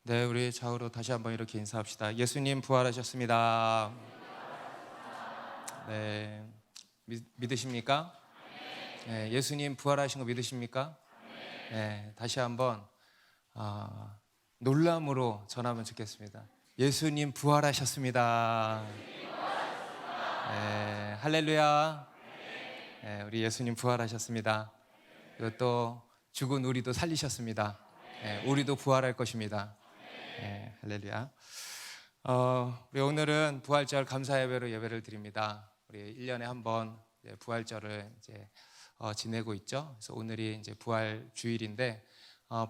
네, 우리 좌우로 다시 한번 이렇게 인사합시다. 예수님 부활하셨습니다. 네, 믿으십니까? 네, 예수님 부활하신 거 믿으십니까? 네, 다시 한번 놀람으로 전하면 좋겠습니다. 예수님 부활하셨습니다. 네, 할렐루야. 네, 우리 예수님 부활하셨습니다. 그리고 또 죽은 우리도 살리셨습니다. 네, 우리도 부활할 것입니다. 네, 할렐루야. 우리 오늘은 부활절 감사 예배로 예배를 드립니다. 우리 1년에 한 번 부활절을 이제 지내고 있죠. 그래서 오늘이 이제 부활 주일인데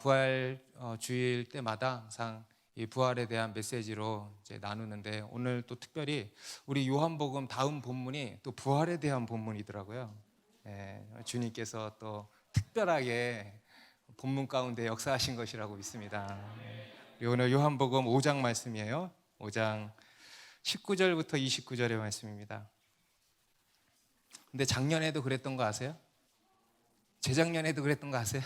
부활 주일 때마다 항상 이 부활에 대한 메시지로 이제 나누는데 오늘 또 특별히 우리 요한복음 다음 본문이 또 부활에 대한 본문이더라고요. 주님께서 또 특별하게 본문 가운데 역사하신 것이라고 믿습니다. 오늘 요한복음 5장 말씀이에요. 5장 19절부터 29절의 말씀입니다. 근데 작년에도 그랬던 거 아세요? 재작년에도 그랬던 거 아세요?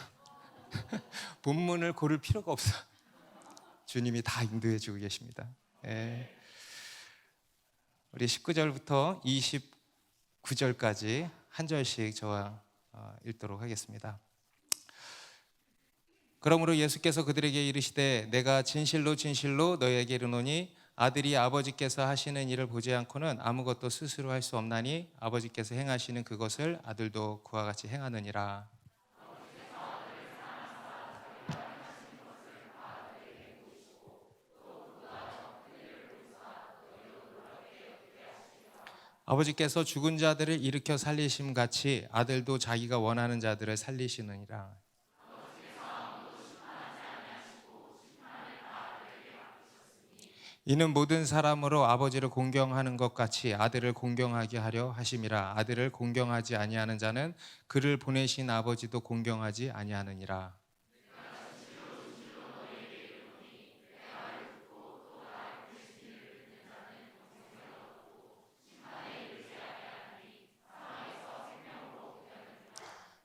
본문을 고를 필요가 없어. 주님이 다 인도해 주고 계십니다. 우리 19절부터 29절까지 한 절씩 저와 읽도록 하겠습니다. 그러므로 예수께서 그들에게 이르시되 내가 진실로 진실로 너희에게 이르노니 아들이 아버지께서 하시는 일을 보지 않고는 아무것도 스스로 할 수 없나니 아버지께서 행하시는 그것을 아들도 그와 같이 행하느니라. 아버지께서 죽은 자들을 일으켜 살리심 같이 아들도 자기가 원하는 자들을 살리시느니라. 이는 모든 사람으로 아버지를 공경하는 것 같이 아들을 공경하게 하려 하심이라. 아들을 공경하지 아니하는 자는 그를 보내신 아버지도 공경하지 아니하느니라.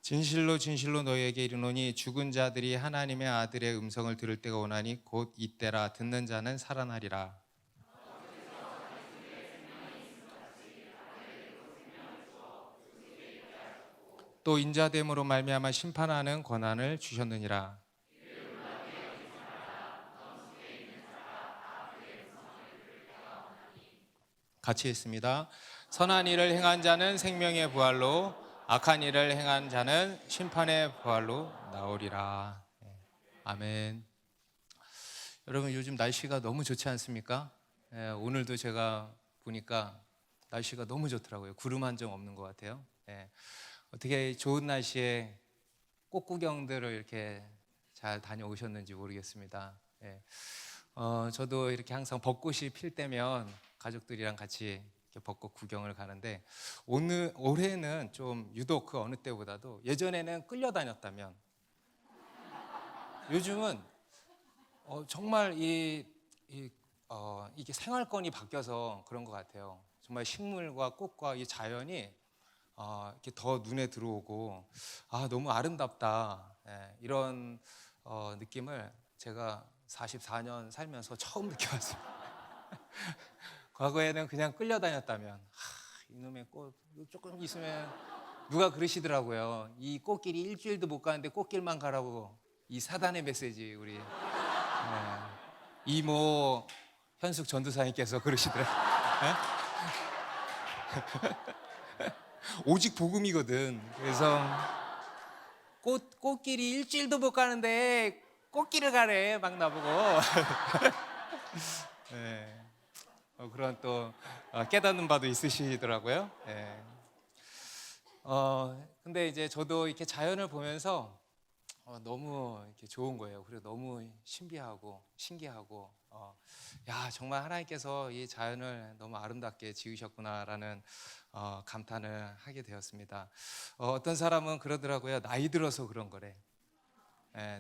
진실로 진실로 너희에게 이르노니 죽은 자들이 하나님의 아들의 음성을 들을 때가 오나니 곧 이때라. 듣는 자는 살아나리라. 또 인자됨으로 말미암아 심판하는 권한을 주셨느니라. 같이 읽습니다. 선한 일을 행한 자는 생명의 부활로, 악한 일을 행한 자는 심판의 부활로 나오리라. 아멘. 여러분, 요즘 날씨가 너무 좋지 않습니까? 오늘도 제가 보니까 날씨가 너무 좋더라고요. 구름 한 점 없는 것 같아요. 어떻게 좋은 날씨에 꽃 구경들을 이렇게 잘 다녀오셨는지 모르겠습니다. 저도 이렇게 항상 벚꽃이 필 때면 가족들이랑 같이 이렇게 벚꽃 구경을 가는데 올해는 좀 유독 그 어느 때보다도 예전에는 끌려다녔다면 요즘은 정말 이게 생활권이 바뀌어서 그런 것 같아요. 정말 식물과 꽃과 이 자연이 이렇게 더 눈에 들어오고 너무 아름답다. 이런 느낌을 제가 44년 살면서 처음 느껴봤습니다. 과거에는 그냥 끌려다녔다면 이놈의 꽃 조금 있으면 누가 그러시더라고요. 이 꽃길이 일주일도 못 가는데 꽃길만 가라고 이 사단의 메시지 우리 이모 현숙 전도사님께서 그러시더라고요. 오직 복음이거든. 그래서 꽃길이 일주일도 못 가는데 꽃길을 가래 막 나보고. 그런 또 깨닫는 바도 있으시더라고요. 근데 이제 저도 이렇게 자연을 보면서 너무 이렇게 좋은 거예요. 그리고 너무 신비하고 신기하고 야 정말 하나님께서 이 자연을 너무 아름답게 지으셨구나라는 감탄을 하게 되었습니다. 어떤 사람은 그러더라고요. 나이 들어서 그런 거래.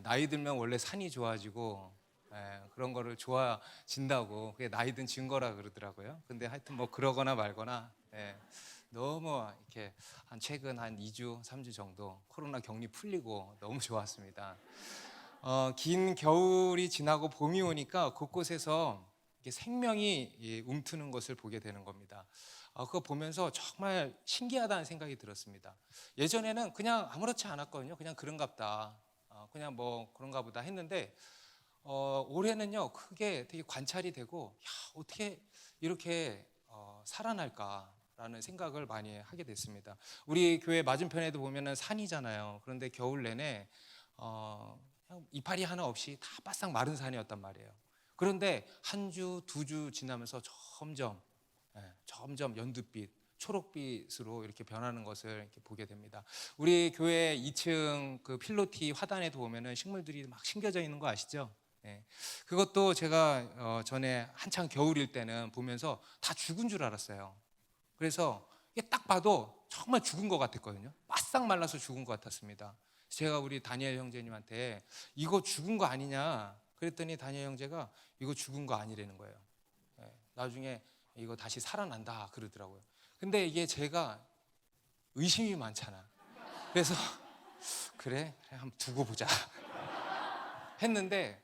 나이 들면 원래 산이 좋아지고 그런 거를 좋아진다고 그게 나이 든 증거라 그러더라고요. 근데 하여튼 뭐 그러거나 말거나 너무 이렇게 최근 한 2주, 3주 정도 코로나 격리 풀리고 너무 좋았습니다. 긴 겨울이 지나고 봄이 오니까 곳곳에서 이렇게 생명이 움트는 것을 보게 되는 겁니다. 그거 보면서 정말 신기하다는 생각이 들었습니다. 예전에는 그냥 아무렇지 않았거든요. 그냥 그런갑다. 그냥 뭐 그런가 보다 했는데 올해는요 크게 되게 관찰이 되고 어떻게 이렇게 살아날까라는 생각을 많이 하게 됐습니다. 우리 교회 맞은편에도 보면은 산이잖아요. 그런데 겨울 내내 그냥 이파리 하나 없이 다 바싹 마른 산이었단 말이에요. 그런데 한 주, 2주 지나면서 점점 연두빛, 초록빛으로 이렇게 변하는 것을 이렇게 보게 됩니다. 우리 교회 2층 그 필로티 화단에도 보면은 식물들이 막 심겨져 있는 거 아시죠? 그것도 제가 전에 한창 겨울일 때는 보면서 다 죽은 줄 알았어요. 그래서 이게 딱 봐도 정말 죽은 것 같았거든요. 바싹 말라서 죽은 것 같았습니다. 제가 우리 다니엘 형제님한테 이거 죽은 거 아니냐 그랬더니 다니엘 형제가 이거 죽은 거 아니라는 거예요. 나중에 이거 다시 살아난다 그러더라고요. 근데 이게 제가 의심이 많잖아. 그래서 그래 한번 두고 보자 했는데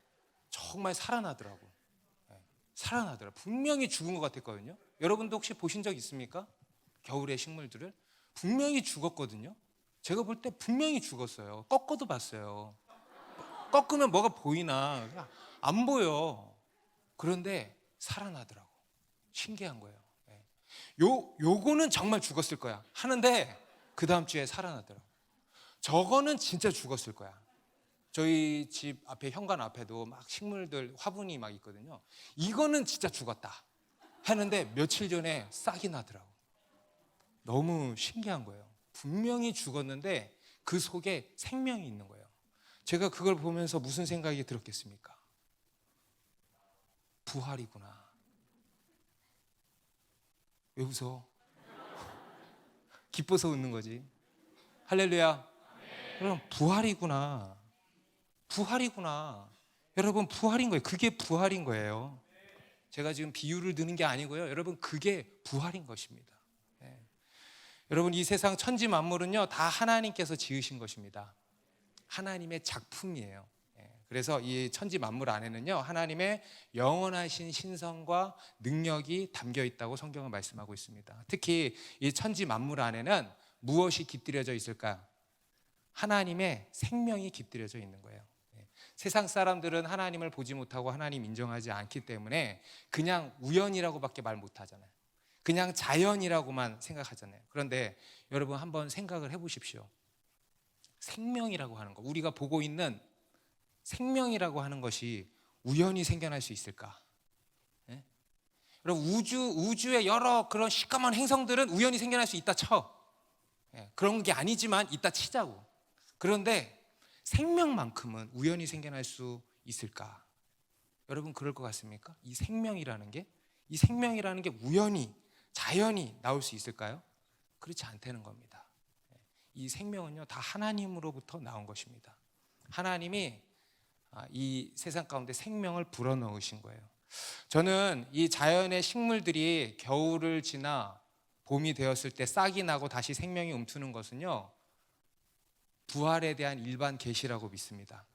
정말 살아나더라고. 살아나더라. 분명히 죽은 것 같았거든요. 여러분도 혹시 보신 적 있습니까? 겨울의 식물들을 분명히 죽었거든요. 제가 볼 때 분명히 죽었어요. 꺾어도 봤어요. 꺾으면 뭐가 보이나? 안 보여. 그런데 살아나더라고. 신기한 거예요. 요거는 정말 죽었을 거야 하는데 그 다음 주에 살아나더라고. 저거는 진짜 죽었을 거야. 저희 집 앞에 현관 앞에도 막 식물들 화분이 막 있거든요. 이거는 진짜 죽었다 하는데 며칠 전에 싹이 나더라고. 너무 신기한 거예요. 분명히 죽었는데 그 속에 생명이 있는 거예요. 제가 그걸 보면서 무슨 생각이 들었겠습니까? 부활이구나. 왜 웃어? 기뻐서 웃는 거지. 할렐루야. 여러분 부활이구나. 부활이구나. 여러분 부활인 거예요. 그게 부활인 거예요. 제가 지금 비유를 드는 게 아니고요. 여러분 그게 부활인 것입니다. 여러분 이 세상 천지 만물은요 다 하나님께서 지으신 것입니다. 하나님의 작품이에요. 그래서 이 천지 만물 안에는요 하나님의 영원하신 신성과 능력이 담겨 있다고 성경은 말씀하고 있습니다. 특히 이 천지 만물 안에는 무엇이 깃들여져 있을까요? 하나님의 생명이 깃들여져 있는 거예요. 세상 사람들은 하나님을 보지 못하고 하나님 인정하지 않기 때문에 그냥 우연이라고밖에 말 못하잖아요. 그냥 자연이라고만 생각하잖아요. 그런데 여러분 한번 생각을 해보십시오. 생명이라고 하는 거, 우리가 보고 있는 생명이라고 하는 것이 우연히 생겨날 수 있을까? 여러분 우주의 여러 그런 시커먼 행성들은 우연히 생겨날 수 있다 쳐. 그런 게 아니지만 있다 치자고. 그런데 생명만큼은 우연히 생겨날 수 있을까? 여러분 그럴 것 같습니까? 이 생명이라는 게 우연히 자연이 나올 수 있을까요? 그렇지 않다는 겁니다. 이 생명은요 다 하나님으로부터 나온 것입니다. 하나님이 이 세상 가운데 생명을 불어넣으신 거예요. 저는 이 자연의 식물들이 겨울을 지나 봄이 되었을 때 싹이 나고 다시 생명이 움트는 것은요 부활에 대한 일반 계시라고 믿습니다.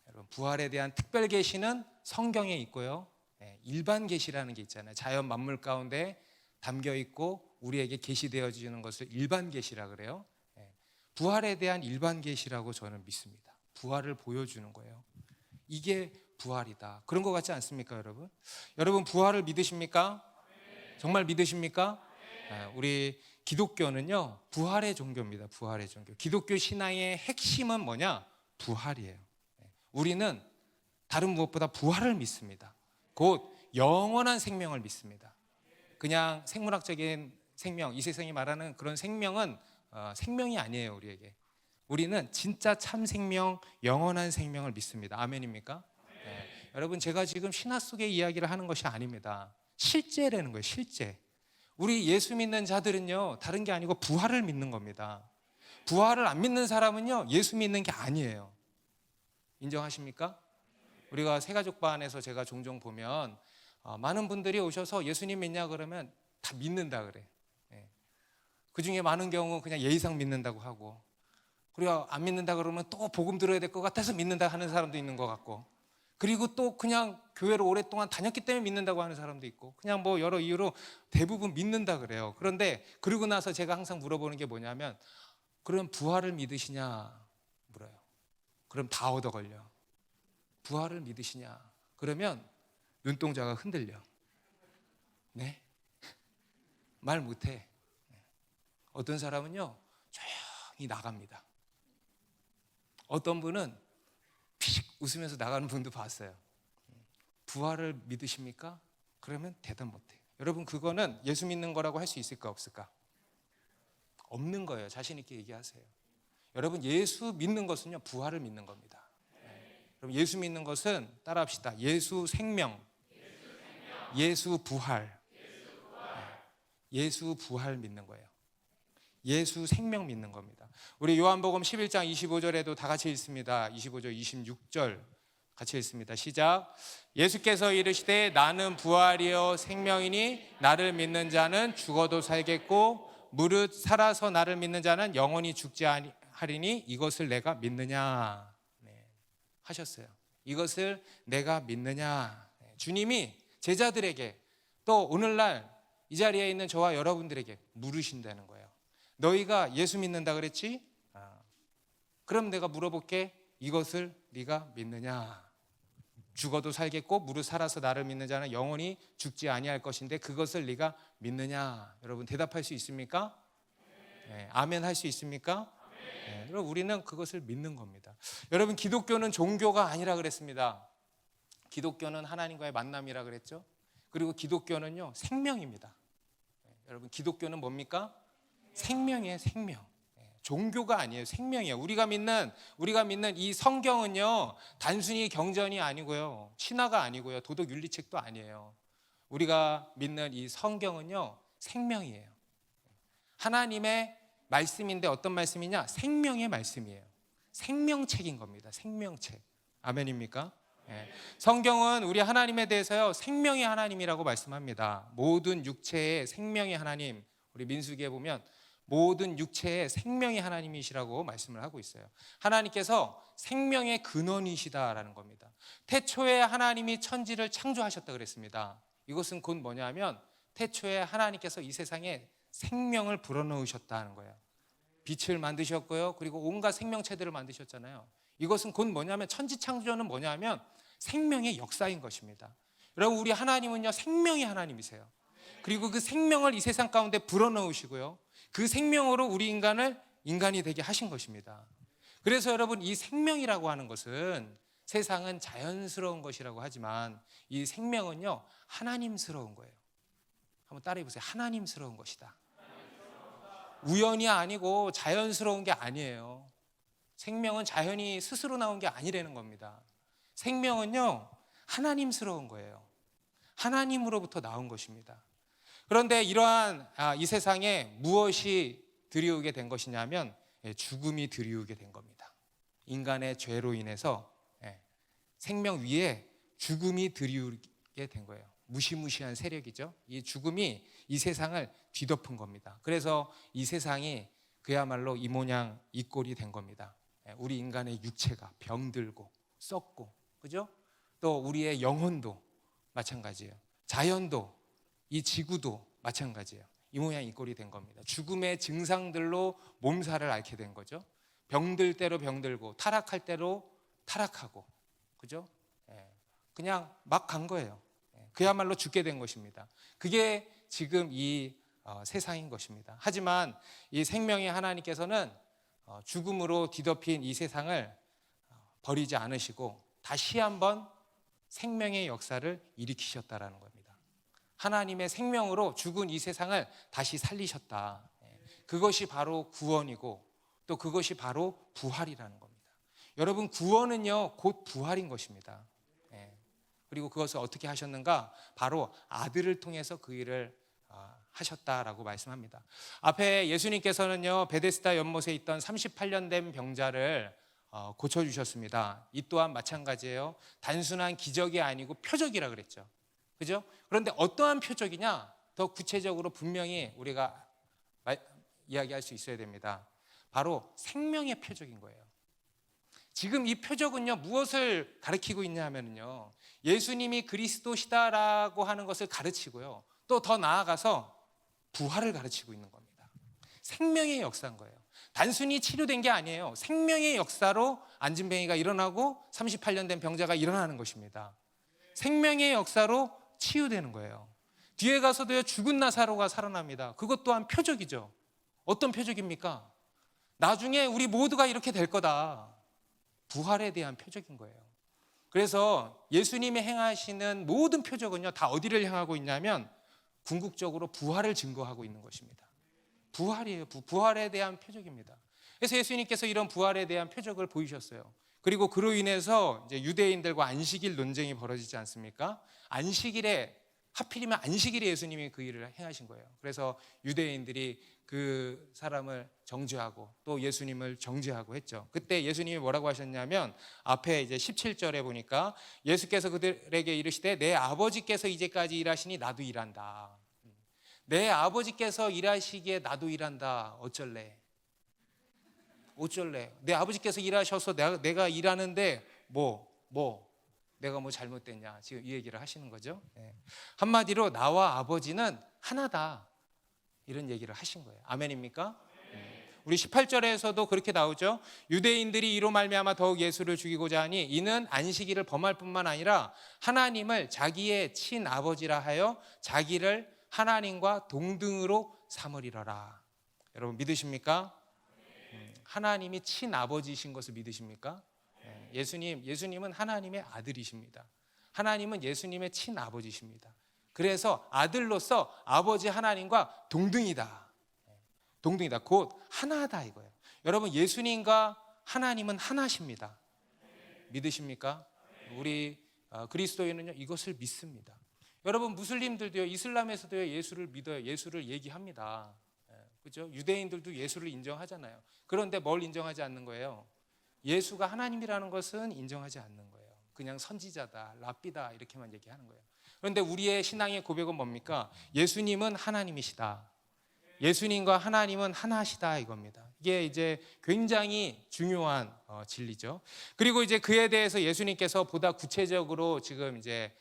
여러분 부활에 대한 특별 계시는 성경에 있고요. 일반 계시라는 게 있잖아요. 자연 만물 가운데 담겨 있고 우리에게 계시되어지는 것을 일반 계시라 그래요. 부활에 대한 일반 계시라고 저는 믿습니다. 부활을 보여주는 거예요. 이게 부활이다. 그런 것 같지 않습니까, 여러분? 여러분 부활을 믿으십니까? 정말 믿으십니까? 우리 기독교는요 부활의 종교입니다. 부활의 종교. 기독교 신앙의 핵심은 뭐냐? 부활이에요. 우리는 다른 무엇보다 부활을 믿습니다. 곧 영원한 생명을 믿습니다. 그냥 생물학적인 생명, 이 세상이 말하는 그런 생명은 생명이 아니에요. 우리에게. 우리는 진짜 참 생명, 영원한 생명을 믿습니다. 아멘입니까? 여러분 제가 지금 신화 속의 이야기를 하는 것이 아닙니다. 실제라는 거예요. 실제. 우리 예수 믿는 자들은요 다른 게 아니고 부활을 믿는 겁니다. 부활을 안 믿는 사람은요 예수 믿는 게 아니에요. 인정하십니까? 우리가 새가족반에서 제가 종종 보면 많은 분들이 오셔서 예수님 믿냐 그러면 다 믿는다 그래. 그중에 많은 경우 그냥 예의상 믿는다고 하고, 그리고 안 믿는다 그러면 또 복음 들어야 될 것 같아서 믿는다 하는 사람도 있는 것 같고, 그리고 또 그냥 교회를 오랫동안 다녔기 때문에 믿는다고 하는 사람도 있고, 그냥 뭐 여러 이유로 대부분 믿는다 그래요. 그런데 그러고 나서 제가 항상 물어보는 게 뭐냐면, 그럼 부활을 믿으시냐 물어요. 그럼 다 얻어 걸려. 부활을 믿으시냐? 그러면 눈동자가 흔들려. 네? 말 못해. 어떤 사람은요 조용히 나갑니다. 어떤 분은 피식 웃으면서 나가는 분도 봤어요. 부활을 믿으십니까? 그러면 대답 못해요. 여러분, 그거는 예수 믿는 거라고 할 수 있을까 없을까? 없는 거예요. 자신 있게 얘기하세요. 여러분, 예수 믿는 것은요 부활을 믿는 겁니다. 여러분, 예수 믿는 것은 따라합시다. 예수 생명, 예수 부활, 예수 부활 믿는 거예요. 예수 생명 믿는 겁니다. 우리 요한복음 11장 25절에도 다 같이 읽습니다. 25절, 26절 같이 읽습니다. 시작. 예수께서 이르시되 나는 부활이요 생명이니 나를 믿는 자는 죽어도 살겠고 무릇 살아서 나를 믿는 자는 영원히 죽지 아니하리니 이것을 내가 믿느냐. 네, 하셨어요. 이것을 내가 믿느냐. 네, 주님이 제자들에게 또 오늘날 이 자리에 있는 저와 여러분들에게 물으신다는 거예요. 너희가 예수 믿는다 그랬지? 그럼 내가 물어볼게. 이것을 네가 믿느냐? 죽어도 살겠고 무릇 살아서 나를 믿는 자는 영원히 죽지 아니할 것인데 그것을 네가 믿느냐? 여러분 대답할 수 있습니까? 네, 아멘 할 수 있습니까? 네, 여러분 우리는 그것을 믿는 겁니다. 여러분, 기독교는 종교가 아니라 그랬습니다. 기독교는 하나님과의 만남이라 그랬죠. 그리고 기독교는요 생명입니다. 네, 여러분, 기독교는 뭡니까? 생명이에요. 생명. 종교가 아니에요. 생명이에요. 우리가 믿는 이 성경은요 단순히 경전이 아니고요, 신화가 아니고요, 도덕 윤리책도 아니에요. 우리가 믿는 이 성경은요 생명이에요. 하나님의 말씀인데 어떤 말씀이냐? 생명의 말씀이에요. 생명책인 겁니다. 생명책. 아멘입니까? 네. 성경은 우리 하나님에 대해서요 생명의 하나님이라고 말씀합니다. 모든 육체의 생명의 하나님. 우리 민수기에 보면 모든 육체의 생명의 하나님이시라고 말씀을 하고 있어요. 하나님께서 생명의 근원이시다라는 겁니다. 태초에 하나님이 천지를 창조하셨다 그랬습니다. 이것은 곧 뭐냐면 태초에 하나님께서 이 세상에 생명을 불어넣으셨다는 거예요. 빛을 만드셨고요, 그리고 온갖 생명체들을 만드셨잖아요. 이것은 곧 뭐냐면 천지 창조는 뭐냐면 생명의 역사인 것입니다. 여러분, 우리 하나님은요 생명의 하나님이세요. 그리고 그 생명을 이 세상 가운데 불어넣으시고요, 그 생명으로 우리 인간이 되게 하신 것입니다. 그래서 여러분, 이 생명이라고 하는 것은 세상은 자연스러운 것이라고 하지만 이 생명은요 하나님스러운 거예요. 한번 따라해 보세요. 하나님스러운 것이다. 우연이 아니고 자연스러운 게 아니에요. 생명은 자연이 스스로 나온 게 아니라는 겁니다. 생명은요 하나님스러운 거예요. 하나님으로부터 나온 것입니다. 그런데 이러한 이 세상에 무엇이 들이오게 된 것이냐면 죽음이 들이오게 된 겁니다. 인간의 죄로 인해서 생명 위에 죽음이 들이오게 된 거예요. 무시무시한 세력이죠. 이 죽음이 이 세상을 뒤덮은 겁니다. 그래서 이 세상이 그야말로 이 모양 이 꼴이 된 겁니다. 우리 인간의 육체가 병들고 썩고, 그죠? 또 우리의 영혼도 마찬가지예요. 자연도, 이 지구도 마찬가지예요. 이 모양 이 꼴이 된 겁니다. 죽음의 증상들로 몸살을 앓게 된 거죠. 병들 대로 병들고 타락할 대로 타락하고, 그죠? 그냥 막 간 거예요. 그야말로 죽게 된 것입니다. 그게 지금 이 세상인 것입니다. 하지만 이 생명의 하나님께서는 죽음으로 뒤덮인 이 세상을 버리지 않으시고 다시 한번 생명의 역사를 일으키셨다라는 겁니다. 하나님의 생명으로 죽은 이 세상을 다시 살리셨다. 그것이 바로 구원이고 또 그것이 바로 부활이라는 겁니다. 여러분, 구원은요 곧 부활인 것입니다. 그리고 그것을 어떻게 하셨는가? 바로 아들을 통해서 그 일을 하셨다라고 말씀합니다. 앞에 예수님께서는요 베데스다 연못에 있던 38년 된 병자를 고쳐주셨습니다. 이 또한 마찬가지예요. 단순한 기적이 아니고 표적이라 그랬죠. 그죠? 그런데 어떠한 표적이냐? 더 구체적으로 분명히 우리가 이야기할 수 있어야 됩니다. 바로 생명의 표적인 거예요. 지금 이 표적은요, 무엇을 가르치고 있냐 하면요, 예수님이 그리스도시다라고 하는 것을 가르치고요, 또 더 나아가서 부활을 가르치고 있는 겁니다. 생명의 역사인 거예요. 단순히 치료된 게 아니에요. 생명의 역사로 안진뱅이가 일어나고 38년 된 병자가 일어나는 것입니다. 생명의 역사로 치유되는 거예요. 뒤에 가서도요, 죽은 나사로가 살아납니다. 그것 또한 표적이죠. 어떤 표적입니까? 나중에 우리 모두가 이렇게 될 거다. 부활에 대한 표적인 거예요. 그래서 예수님이 행하시는 모든 표적은요, 다 어디를 향하고 있냐면 궁극적으로 부활을 증거하고 있는 것입니다. 부활이에요. 부활에 대한 표적입니다. 그래서 예수님께서 이런 부활에 대한 표적을 보이셨어요. 그리고 그로 인해서 이제 유대인들과 안식일 논쟁이 벌어지지 않습니까? 안식일에, 하필이면 안식일에 예수님이 그 일을 행하신 거예요. 그래서 유대인들이 그 사람을 정죄하고 또 예수님을 정죄하고 했죠. 그때 예수님이 뭐라고 하셨냐면, 앞에 이제 17절에 보니까 예수께서 그들에게 이르시되 내 아버지께서 이제까지 일하시니 나도 일한다. 내 아버지께서 일하시기에 나도 일한다. 어쩔래? 내 아버지께서 일하셔서 내가 일하는데 내가 뭐 잘못됐냐, 지금 이 얘기를 하시는 거죠. 한마디로 나와 아버지는 하나다, 이런 얘기를 하신 거예요. 아멘입니까? 우리 18절에서도 그렇게 나오죠. 유대인들이 이로 말미암아 더욱 예수를 죽이고자 하니 이는 안식일을 범할 뿐만 아니라 하나님을 자기의 친아버지라 하여 자기를 하나님과 동등으로 삼으리라. 여러분 믿으십니까? 하나님이 친아버지이신 것을 믿으십니까? 예수님은 하나님의 아들이십니다. 하나님은 예수님의 친아버지십니다. 그래서 아들로서 아버지 하나님과 동등이다. 동등이다. 곧 하나다 이거예요. 여러분, 예수님과 하나님은 하나십니다. 믿으십니까? 우리 그리스도인은요, 이것을 믿습니다. 여러분, 무슬림들도요, 이슬람에서도요, 예수를 믿어요. 예수를 얘기합니다. 그렇죠? 유대인들도 예수를 인정하잖아요. 그런데 뭘 인정하지 않는 거예요? 예수가 하나님이라는 것은 인정하지 않는 거예요. 그냥 선지자다, 랍비다, 이렇게만 얘기하는 거예요. 그런데 우리의 신앙의 고백은 뭡니까? 예수님은 하나님이시다. 예수님과 하나님은 하나시다, 이겁니다. 이게 이제 굉장히 중요한 진리죠. 그리고 이제 그에 대해서 예수님께서 보다 구체적으로 지금 이제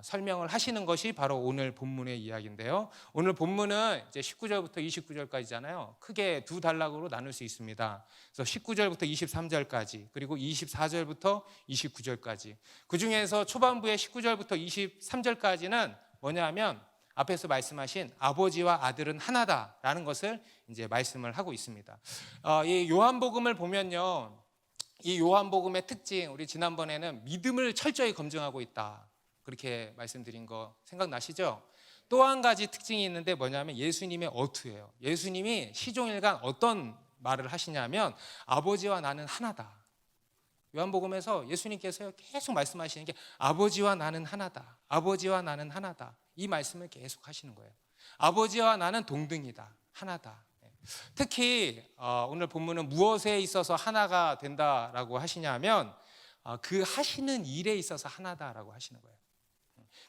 설명을 하시는 것이 바로 오늘 본문의 이야기인데요. 오늘 본문은 이제 19절부터 29절까지잖아요. 크게 두 단락으로 나눌 수 있습니다. 그래서 19절부터 23절까지, 그리고 24절부터 29절까지. 그 중에서 초반부의 19절부터 23절까지는 뭐냐면 앞에서 말씀하신 아버지와 아들은 하나다라는 것을 이제 말씀을 하고 있습니다. 이 요한복음을 보면요, 이 요한복음의 특징, 우리 지난번에는 믿음을 철저히 검증하고 있다, 그렇게 말씀드린 거 생각나시죠? 또 한 가지 특징이 있는데 뭐냐면 예수님의 어투예요. 예수님이 시종일관 어떤 말을 하시냐면 아버지와 나는 하나다. 요한복음에서 예수님께서 계속 말씀하시는 게 아버지와 나는 하나다, 아버지와 나는 하나다, 이 말씀을 계속 하시는 거예요. 아버지와 나는 동등이다, 하나다. 특히 오늘 본문은 무엇에 있어서 하나가 된다라고 하시냐면 그 하시는 일에 있어서 하나다라고 하시는 거예요.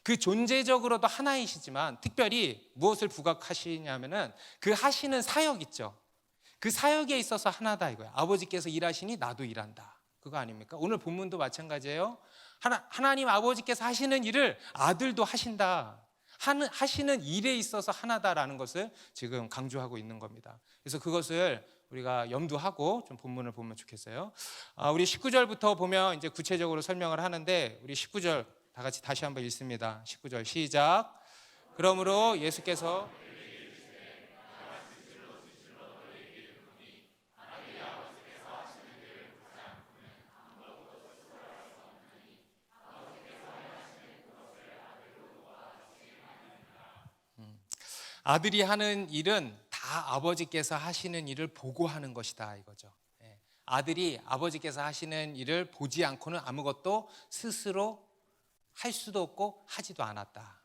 그 존재적으로도 하나이시지만 특별히 무엇을 부각하시냐면은 그 하시는 사역 있죠. 그 사역에 있어서 하나다 이거예요. 아버지께서 일하시니 나도 일한다, 그거 아닙니까? 오늘 본문도 마찬가지예요. 하나님 아버지께서 하시는 일을 아들도 하신다. 하시는 일에 있어서 하나다라는 것을 지금 강조하고 있는 겁니다. 그래서 그것을 우리가 염두하고 좀 본문을 보면 좋겠어요. 우리 19절부터 보면 이제 구체적으로 설명을 하는데, 우리 19절 다 같이 다시 한번 읽습니다. 19절 시작. 그러므로 예수께서 아들이 하는 일은 다 아버지께서 하시는 일을 보고 하는 것이다 이거죠. 아들이 아버지께서 하시는 일을 보지 않고는 아무것도 스스로 할 수도 없고 하지도 않았다.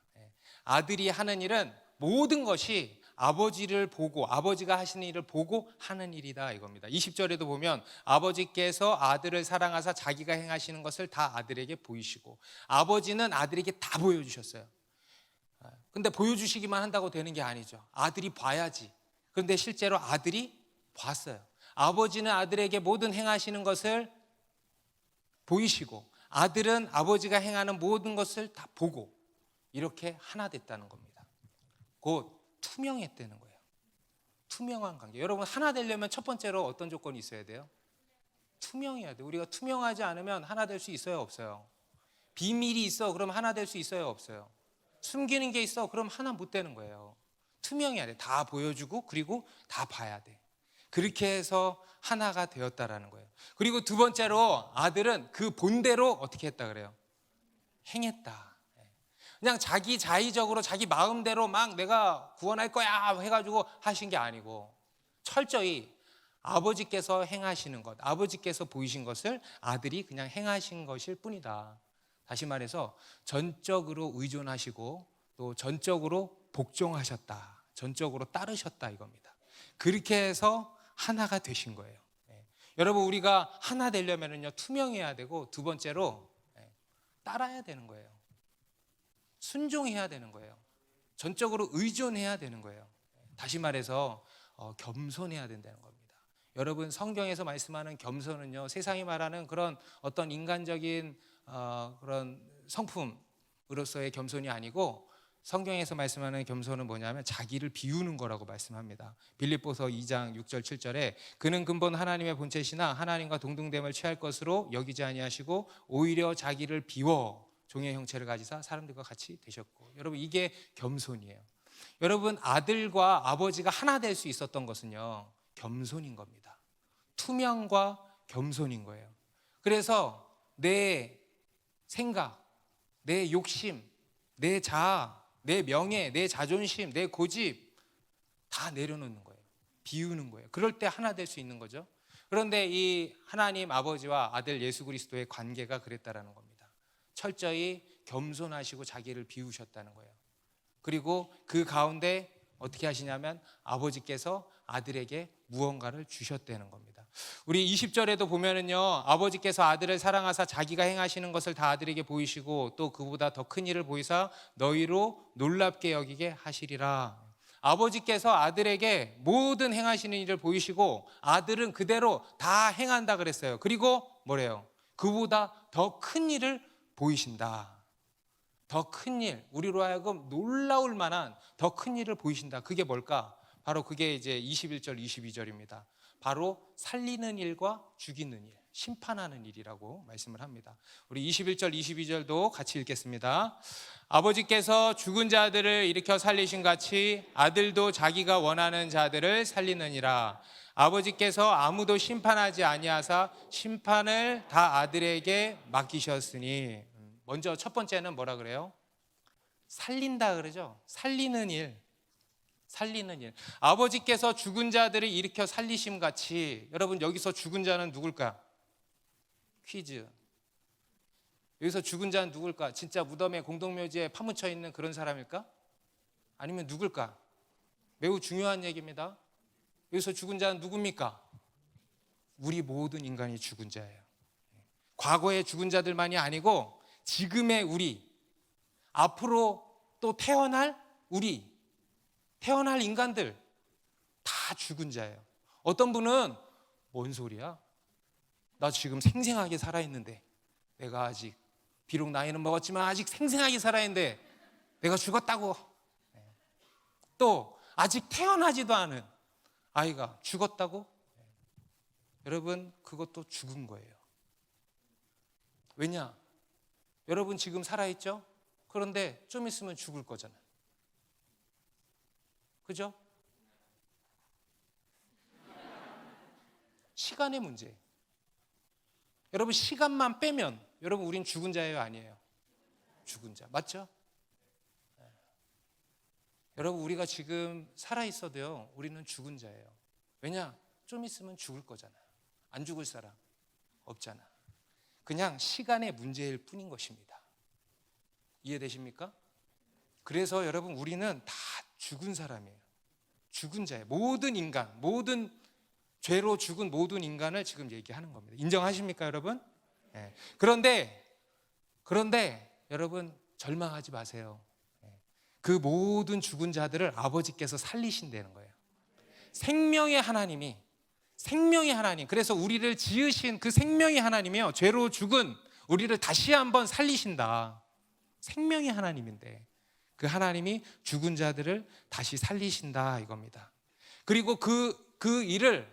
아들이 하는 일은 모든 것이 아버지를 보고, 아버지가 하시는 일을 보고 하는 일이다 이겁니다. 20절에도 보면 아버지께서 아들을 사랑하사 자기가 행하시는 것을 다 아들에게 보이시고, 아버지는 아들에게 다 보여주셨어요. 근데 보여주시기만 한다고 되는 게 아니죠. 아들이 봐야지. 그런데 실제로 아들이 봤어요. 아버지는 아들에게 모든 행하시는 것을 보이시고 아들은 아버지가 행하는 모든 것을 다 보고 이렇게 하나 됐다는 겁니다. 곧 투명했다는 거예요. 투명한 관계. 여러분 하나 되려면 첫 번째로 어떤 조건이 있어야 돼요? 투명해야 돼요. 우리가 투명하지 않으면 하나 될 수 있어요, 없어요? 비밀이 있어, 그럼 하나 될 수 있어요, 없어요? 숨기는 게 있어, 그럼 하나 못 되는 거예요. 투명해야 돼. 다 보여주고 그리고 다 봐야 돼. 그렇게 해서 하나가 되었다라는 거예요. 그리고 두 번째로 아들은 그 본대로 어떻게 했다 그래요? 행했다. 그냥 자기 자의적으로 자기 마음대로 막 내가 구원할 거야 해가지고 하신 게 아니고 철저히 아버지께서 행하시는 것, 아버지께서 보이신 것을 아들이 그냥 행하신 것일 뿐이다. 다시 말해서 전적으로 의존하시고 또 전적으로 복종하셨다. 전적으로 따르셨다 이겁니다. 그렇게 해서 하나가 되신 거예요. 여러분 우리가 하나 되려면요 투명해야 되고 두 번째로 따라야 되는 거예요. 순종해야 되는 거예요. 전적으로 의존해야 되는 거예요. 다시 말해서 겸손해야 된다는 겁니다. 여러분 성경에서 말씀하는 겸손은요 세상이 말하는 그런 어떤 인간적인 그런 성품으로서의 겸손이 아니고 성경에서 말씀하는 겸손은 뭐냐면 자기를 비우는 거라고 말씀합니다. 빌립보서 2장 6절 7절에 그는 근본 하나님의 본체시나 하나님과 동등됨을 취할 것으로 여기지 아니하시고 오히려 자기를 비워 종의 형체를 가지사 사람들과 같이 되셨고. 여러분 이게 겸손이에요. 여러분 아들과 아버지가 하나 될 수 있었던 것은요 겸손인 겁니다. 투명과 겸손인 거예요. 그래서 내 생각, 내 욕심, 내 자아, 내 명예, 내 자존심, 내 고집 다 내려놓는 거예요. 비우는 거예요. 그럴 때 하나 될 수 있는 거죠. 그런데 이 하나님 아버지와 아들 예수 그리스도의 관계가 그랬다라는 겁니다. 철저히 겸손하시고 자기를 비우셨다는 거예요. 그리고 그 가운데 어떻게 하시냐면 아버지께서 아들에게 무언가를 주셨다는 겁니다. 우리 20절에도 보면은요 아버지께서 아들을 사랑하사 자기가 행하시는 것을 다 아들에게 보이시고 또 그보다 더 큰 일을 보이사 너희로 놀랍게 여기게 하시리라. 아버지께서 아들에게 모든 행하시는 일을 보이시고 아들은 그대로 다 행한다 그랬어요. 그리고 뭐래요? 그보다 더 큰 일을 보이신다. 더 큰 일, 우리로 하여금 놀라울 만한 더 큰 일을 보이신다. 그게 뭘까? 바로 그게 이제 21절, 22절입니다. 바로 살리는 일과 죽이는 일, 심판하는 일이라고 말씀을 합니다. 우리 21절, 22절도 같이 읽겠습니다. 아버지께서 죽은 자들을 일으켜 살리신 같이 아들도 자기가 원하는 자들을 살리느니라. 아버지께서 아무도 심판하지 아니하사 심판을 다 아들에게 맡기셨으니. 먼저 첫 번째는 뭐라 그래요? 살린다 그러죠. 살리는 일. 살리는 일. 아버지께서 죽은 자들을 일으켜 살리심 같이. 여러분 여기서 죽은 자는 누굴까? 퀴즈. 여기서 죽은 자는 누굴까? 진짜 무덤에 공동묘지에 파묻혀 있는 그런 사람일까? 아니면 누굴까? 매우 중요한 얘기입니다. 여기서 죽은 자는 누굽니까? 우리 모든 인간이 죽은 자예요. 과거의 죽은 자들만이 아니고 지금의 우리, 앞으로 또 태어날 우리, 태어날 인간들 다 죽은 자예요. 어떤 분은 뭔 소리야? 나 지금 생생하게 살아있는데 내가 아직 비록 나이는 먹었지만 아직 생생하게 살아있는데 내가 죽었다고. 또 아직 태어나지도 않은 아이가 죽었다고? 여러분 그것도 죽은 거예요. 왜냐? 여러분 지금 살아있죠? 그런데 좀 있으면 죽을 거잖아요. 그죠? 시간의 문제예요. 여러분 시간만 빼면 여러분 우린 죽은 자예요, 아니에요? 죽은 자. 맞죠? 네. 여러분 우리가 지금 살아있어도요 우리는 죽은 자예요. 왜냐? 좀 있으면 죽을 거잖아요. 안 죽을 사람 없잖아. 그냥 시간의 문제일 뿐인 것입니다. 이해되십니까? 그래서 여러분 우리는 다 죽은 사람이에요. 죽은 자예요. 모든 인간, 모든 죄로 죽은 모든 인간을 지금 얘기하는 겁니다. 인정하십니까 여러분? 네. 그런데 여러분 절망하지 마세요. 그 모든 죽은 자들을 아버지께서 살리신다는 거예요. 생명의 하나님이, 생명의 하나님, 그래서 우리를 지으신 그 생명의 하나님이요, 죄로 죽은 우리를 다시 한번 살리신다. 생명의 하나님인데 그 하나님이 죽은 자들을 다시 살리신다 이겁니다. 그리고 그 일을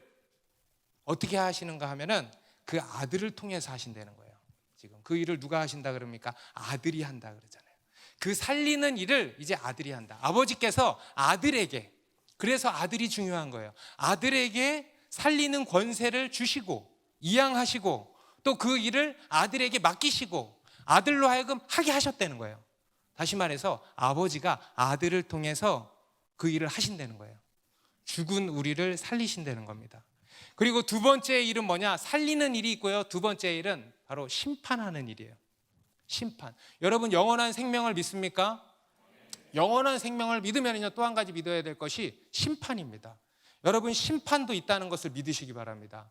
어떻게 하시는가 하면은 그 아들을 통해서 하신다는 거예요. 지금 그 일을 누가 하신다 그럽니까? 아들이 한다 그러잖아요. 그 살리는 일을 이제 아들이 한다. 아버지께서 아들에게, 그래서 아들이 중요한 거예요. 아들에게 살리는 권세를 주시고 이양하시고 또 그 일을 아들에게 맡기시고 아들로 하여금 하게 하셨다는 거예요. 다시 말해서 아버지가 아들을 통해서 그 일을 하신다는 거예요. 죽은 우리를 살리신다는 겁니다. 그리고 두 번째 일은 뭐냐? 살리는 일이 있고요. 두 번째 일은 바로 심판하는 일이에요. 심판. 여러분 영원한 생명을 믿습니까? 영원한 생명을 믿으면요, 또 한 가지 믿어야 될 것이 심판입니다. 여러분 심판도 있다는 것을 믿으시기 바랍니다.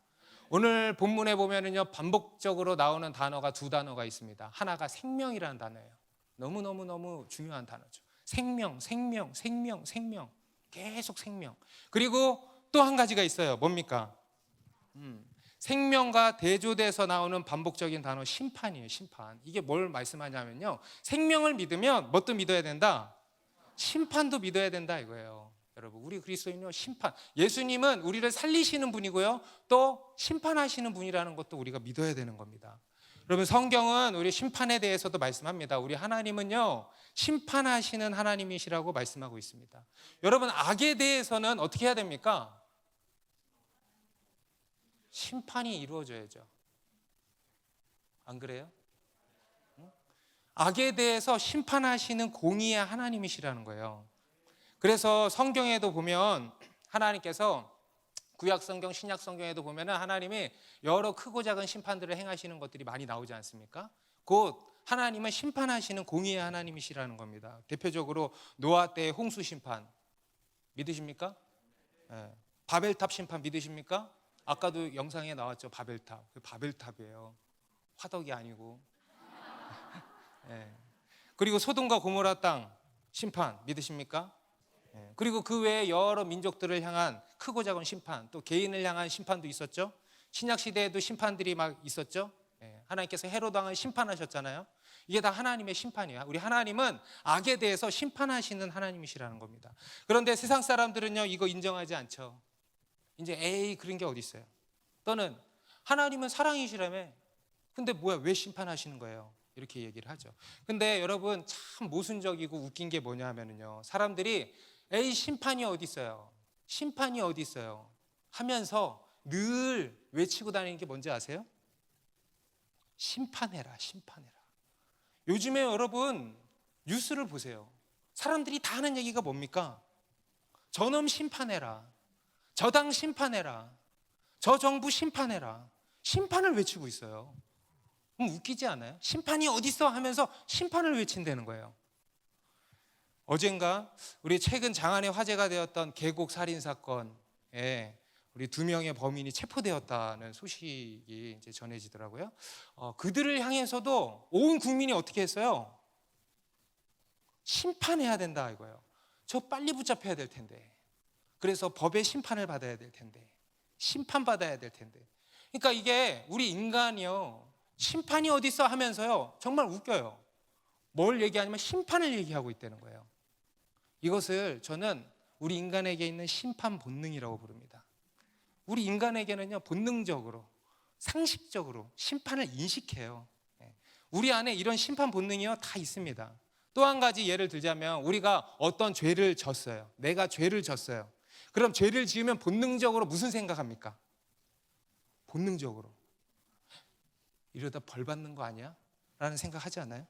오늘 본문에 보면은요, 반복적으로 나오는 단어가 두 단어가 있습니다. 하나가 생명이라는 단어예요. 너무 중요한 단어죠. 생명, 생명, 생명, 생명. 계속 생명. 그리고 또 한 가지가 있어요. 뭡니까? 생명과 대조돼서 나오는 반복적인 단어 심판이에요. 심판. 이게 뭘 말씀하냐면요, 생명을 믿으면 뭣도 믿어야 된다? 심판도 믿어야 된다 이거예요. 여러분 우리 그리스도인은 심판, 예수님은 우리를 살리시는 분이고요, 또 심판하시는 분이라는 것도 우리가 믿어야 되는 겁니다. 여러분 성경은 우리 심판에 대해서도 말씀합니다. 우리 하나님은요 심판하시는 하나님이시라고 말씀하고 있습니다. 여러분 악에 대해서는 어떻게 해야 됩니까? 심판이 이루어져야죠. 안 그래요? 악에 대해서 심판하시는 공의의 하나님이시라는 거예요. 그래서 성경에도 보면 하나님께서 구약 성경, 신약 성경에도 보면 하나님이 여러 크고 작은 심판들을 행하시는 것들이 많이 나오지 않습니까? 곧 하나님은 심판하시는 공의의 하나님이시라는 겁니다. 대표적으로 노아 때의 홍수 심판 믿으십니까? 네. 바벨탑 심판 믿으십니까? 아까도 영상에 나왔죠. 바벨탑. 그 바벨탑이에요. 화덕이 아니고. 네. 그리고 소돔과 고모라 땅 심판 믿으십니까? 네. 그리고 그 외에 여러 민족들을 향한 크고 작은 심판, 또 개인을 향한 심판도 있었죠. 신약 시대에도 심판들이 막 있었죠. 네. 하나님께서 헤롯 왕을 심판하셨잖아요. 이게 다 하나님의 심판이에요. 우리 하나님은 악에 대해서 심판하시는 하나님이시라는 겁니다. 그런데 세상 사람들은요 이거 인정하지 않죠. 이제 에이 그런 게 어디 있어요. 또는 하나님은 사랑이시라며, 근데 뭐야 왜 심판하시는 거예요? 이렇게 얘기를 하죠. 근데 여러분 참 모순적이고 웃긴 게 뭐냐 하면은요, 사람들이 에이 심판이 어디 있어요? 심판이 어디 있어요? 하면서 늘 외치고 다니는 게 뭔지 아세요? 심판해라, 심판해라. 요즘에 여러분 뉴스를 보세요. 사람들이 다 하는 얘기가 뭡니까? 저놈 심판해라, 저당 심판해라, 저 정부 심판해라. 심판을 외치고 있어요. 웃기지 않아요? 심판이 어딨어 하면서 심판을 외친다는 거예요. 어젠가 우리 최근 장안에 화제가 되었던 계곡 살인 사건에 우리 2명의 범인이 체포되었다는 소식이 이제 전해지더라고요. 그들을 향해서도 온 국민이 어떻게 했어요? 심판해야 된다 이거예요. 저 빨리 붙잡혀야 될 텐데, 그래서 법의 심판을 받아야 될 텐데, 심판받아야 될 텐데. 그러니까 이게 우리 인간이요, 심판이 어디 있어 하면서요 정말 웃겨요. 뭘 얘기하냐면 심판을 얘기하고 있다는 거예요. 이것을 저는 우리 인간에게 있는 심판 본능이라고 부릅니다. 우리 인간에게는요 본능적으로, 상식적으로 심판을 인식해요. 우리 안에 이런 심판 본능이요 다 있습니다. 또 한 가지 예를 들자면, 우리가 어떤 죄를 졌어요. 내가 죄를 졌어요. 그럼 죄를 지으면 본능적으로 무슨 생각합니까? 본능적으로 이러다 벌 받는 거 아니야? 라는 생각하지 않아요?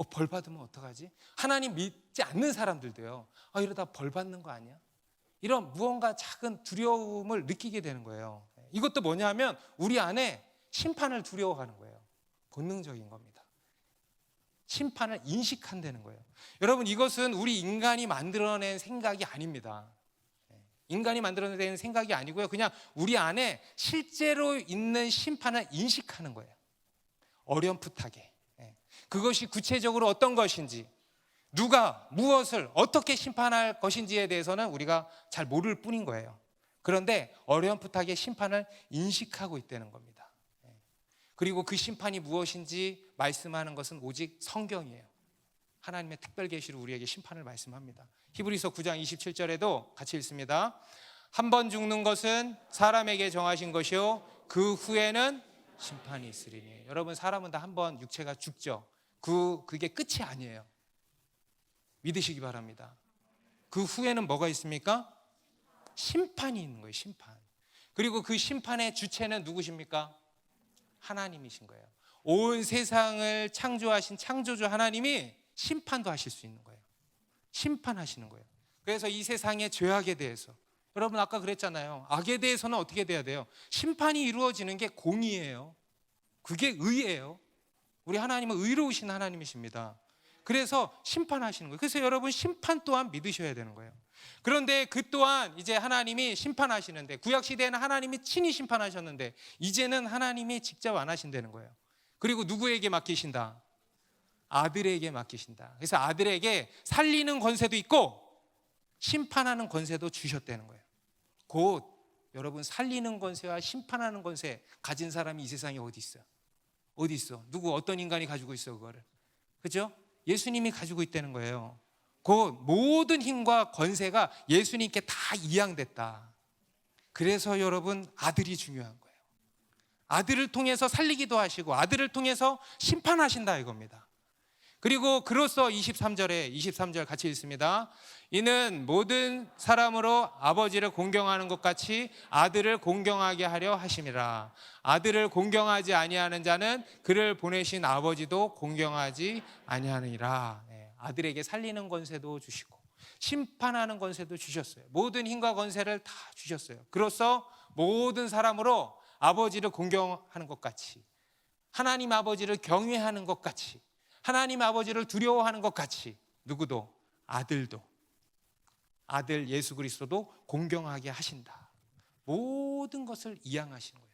벌 받으면 어떡하지? 하나님 믿지 않는 사람들도요, 이러다 벌 받는 거 아니야? 이런 무언가 작은 두려움을 느끼게 되는 거예요. 이것도 뭐냐면 우리 안에 심판을 두려워하는 거예요. 본능적인 겁니다. 심판을 인식한다는 거예요. 여러분 이것은 우리 인간이 만들어낸 생각이 아닙니다. 인간이 만들어낸 생각이 아니고요, 그냥 우리 안에 실제로 있는 심판을 인식하는 거예요. 어렴풋하게. 그것이 구체적으로 어떤 것인지, 누가 무엇을 어떻게 심판할 것인지에 대해서는 우리가 잘 모를 뿐인 거예요. 그런데 어렴풋하게 심판을 인식하고 있다는 겁니다. 그리고 그 심판이 무엇인지 말씀하는 것은 오직 성경이에요. 하나님의 특별 계시로 우리에게 심판을 말씀합니다. 히브리서 9장 27절에도 같이 읽습니다. 한 번 죽는 것은 사람에게 정하신 것이요 그 후에는 심판이 있으리니. 여러분, 사람은 다 한 번 육체가 죽죠. 그게 끝이 아니에요. 믿으시기 바랍니다. 그 후에는 뭐가 있습니까? 심판이 있는 거예요. 심판. 그리고 그 심판의 주체는 누구십니까? 하나님이신 거예요. 온 세상을 창조하신 창조주 하나님이 심판도 하실 수 있는 거예요. 심판하시는 거예요. 그래서 이 세상의 죄악에 대해서, 여러분 아까 그랬잖아요. 악에 대해서는 어떻게 돼야 돼요? 심판이 이루어지는 게 공의예요. 그게 의예요. 우리 하나님은 의로우신 하나님이십니다. 그래서 심판하시는 거예요. 그래서 여러분, 심판 또한 믿으셔야 되는 거예요. 그런데 그 또한 이제 하나님이 심판하시는데, 구약시대에는 하나님이 친히 심판하셨는데 이제는 하나님이 직접 안 하신다는 거예요. 그리고 누구에게 맡기신다? 아들에게 맡기신다. 그래서 아들에게 살리는 권세도 있고 심판하는 권세도 주셨다는 거예요. 곧 여러분, 살리는 권세와 심판하는 권세 가진 사람이 이 세상에 어디 있어요? 어디 있어? 누구, 어떤 인간이 가지고 있어 그거를? 그죠? 예수님이 가지고 있다는 거예요. 곧 모든 힘과 권세가 예수님께 다 이양됐다. 그래서 여러분, 아들이 중요한 거예요. 아들을 통해서 살리기도 하시고 아들을 통해서 심판하신다 이겁니다. 그리고 그로써 23절 같이 읽습니다. 이는 모든 사람으로 아버지를 공경하는 것 같이 아들을 공경하게 하려 하심이라. 아들을 공경하지 아니하는 자는 그를 보내신 아버지도 공경하지 아니하느니라. 아들에게 살리는 권세도 주시고 심판하는 권세도 주셨어요. 모든 힘과 권세를 다 주셨어요. 그로써 모든 사람으로 아버지를 공경하는 것 같이, 하나님 아버지를 경외하는 것 같이, 하나님 아버지를 두려워하는 것 같이 누구도, 아들도, 아들 예수 그리스도도 공경하게 하신다. 모든 것을 이양하신 거예요.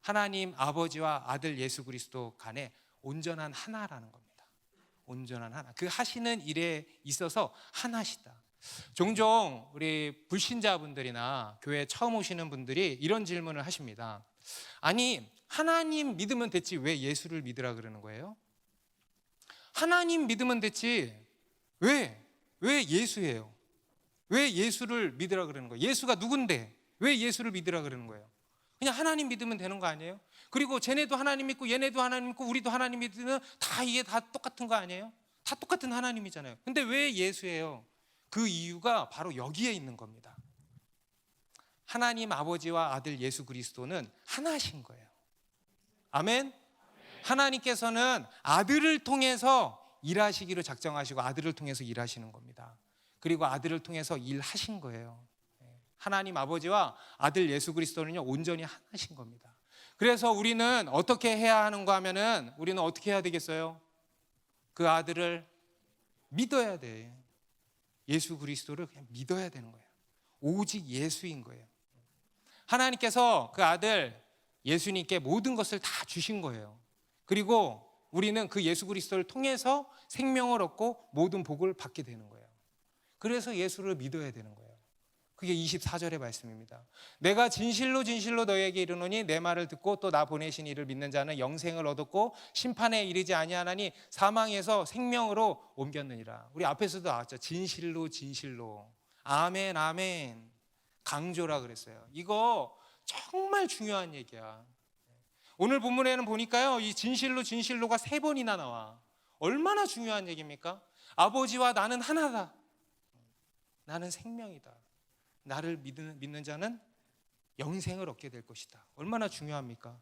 하나님 아버지와 아들 예수 그리스도 간에 온전한 하나라는 겁니다. 온전한 하나. 그 하시는 일에 있어서 하나시다. 종종 우리 불신자분들이나 교회 처음 오시는 분들이 이런 질문을 하십니다. 아니, 하나님 믿으면 됐지 왜 예수를 믿으라 그러는 거예요? 하나님 믿으면 됐지 왜 예수예요? 왜 예수를 믿으라 그러는 거예요? 예수가 누군데 왜 예수를 믿으라 그러는 거예요? 그냥 하나님 믿으면 되는 거 아니에요? 그리고 쟤네도 하나님 믿고 얘네도 하나님 믿고 우리도 하나님 믿으면 다 이게 다 똑같은 거 아니에요? 다 똑같은 하나님이잖아요. 근데 왜 예수예요? 그 이유가 바로 여기에 있는 겁니다. 하나님 아버지와 아들 예수 그리스도는 하나신 거예요. 아멘? 하나님께서는 아들을 통해서 일하시기로 작정하시고 아들을 통해서 일하시는 겁니다. 그리고 아들을 통해서 일하신 거예요. 하나님 아버지와 아들 예수 그리스도는요, 온전히 하나신 겁니다. 그래서 우리는 어떻게 해야 하는가 하면은, 우리는 어떻게 해야 되겠어요? 그 아들을 믿어야 돼. 예수 그리스도를 그냥 믿어야 되는 거예요. 오직 예수인 거예요. 하나님께서 그 아들 예수님께 모든 것을 다 주신 거예요. 그리고 우리는 그 예수 그리스도를 통해서 생명을 얻고 모든 복을 받게 되는 거예요. 그래서 예수를 믿어야 되는 거예요. 그게 24절의 말씀입니다. 내가 진실로 진실로 너희에게 이르노니 내 말을 듣고 또 나 보내신 이를 믿는 자는 영생을 얻었고 심판에 이르지 아니하나니 사망에서 생명으로 옮겼느니라. 우리 앞에서도 나왔죠. 진실로 진실로. 아멘 아멘. 강조라 그랬어요. 이거 정말 중요한 얘기야. 오늘 본문에는 보니까요, 이 진실로 진실로가 3번이나 나와. 얼마나 중요한 얘기입니까? 아버지와 나는 하나다. 나는 생명이다. 나를 믿는 자는 영생을 얻게 될 것이다. 얼마나 중요합니까?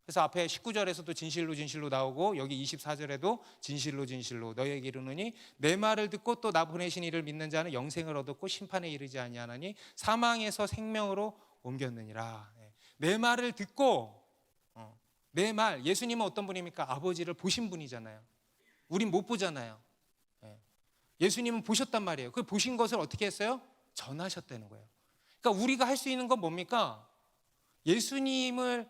그래서 앞에 19절에서도 진실로 진실로 나오고 여기 24절에도 진실로 진실로 너희에게 이르노니 내 말을 듣고 또 나 보내신 이를 믿는 자는 영생을 얻었고 심판에 이르지 아니하나니 사망에서 생명으로 옮겼느니라. 내 말을 듣고, 내 말, 예수님은 어떤 분입니까? 아버지를 보신 분이잖아요. 우린 못 보잖아요. 예수님은 보셨단 말이에요. 그 보신 것을 어떻게 했어요? 전하셨다는 거예요. 그러니까 우리가 할 수 있는 건 뭡니까? 예수님의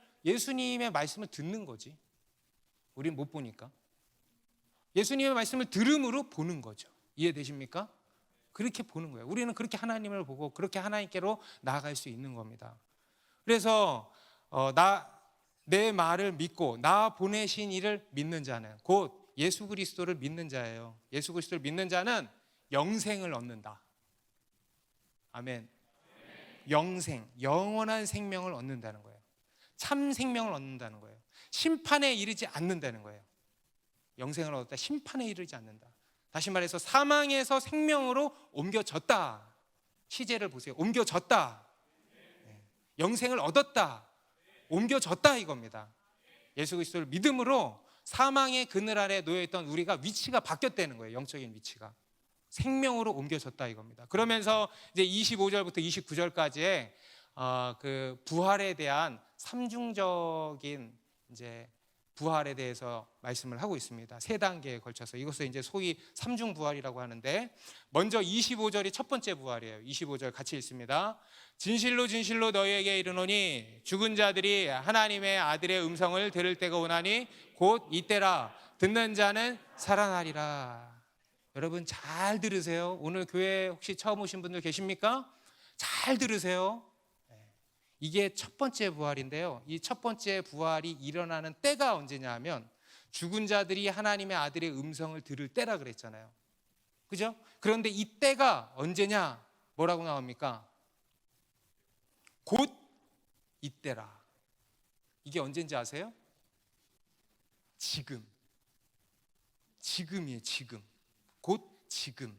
말씀을 듣는 거지. 우린 못 보니까. 예수님의 말씀을 들음으로 보는 거죠. 이해되십니까? 그렇게 보는 거예요. 우리는 그렇게 하나님을 보고 그렇게 하나님께로 나아갈 수 있는 겁니다. 그래서 내 말을 믿고 나 보내신 이를 믿는 자는 곧 예수 그리스도를 믿는 자예요. 예수 그리스도를 믿는 자는 영생을 얻는다. 아멘. 영생, 영원한 생명을 얻는다는 거예요. 참 생명을 얻는다는 거예요. 심판에 이르지 않는다는 거예요. 영생을 얻었다, 심판에 이르지 않는다. 다시 말해서 사망에서 생명으로 옮겨졌다. 시제를 보세요. 옮겨졌다. 영생을 얻었다. 옮겨졌다 이겁니다. 예수 그리스도를 믿음으로 사망의 그늘 아래 놓여있던 우리가 위치가 바뀌었다는 거예요. 영적인 위치가 생명으로 옮겨졌다 이겁니다. 그러면서 이제 25절부터 29절까지의 그 부활에 대한 삼중적인 이제 부활에 대해서 말씀을 하고 있습니다. 세 단계에 걸쳐서 이것을 이제 소위 삼중 부활이라고 하는데, 먼저 25절이 첫 번째 부활이에요. 25절 같이 읽습니다. 진실로 진실로 너희에게 이르노니 죽은 자들이 하나님의 아들의 음성을 들을 때가 오나니 곧 이때라. 듣는 자는 살아나리라. 여러분 잘 들으세요. 오늘 교회 혹시 처음 오신 분들 계십니까? 잘 들으세요. 이게 첫 번째 부활인데요. 이 첫 번째 부활이 일어나는 때가 언제냐 하면 죽은 자들이 하나님의 아들의 음성을 들을 때라 그랬잖아요. 그죠? 그런데 이 때가 언제냐? 뭐라고 나옵니까? 곧 이때라. 이게 언제인지 아세요? 지금. 지금이에요. 지금. 곧 지금.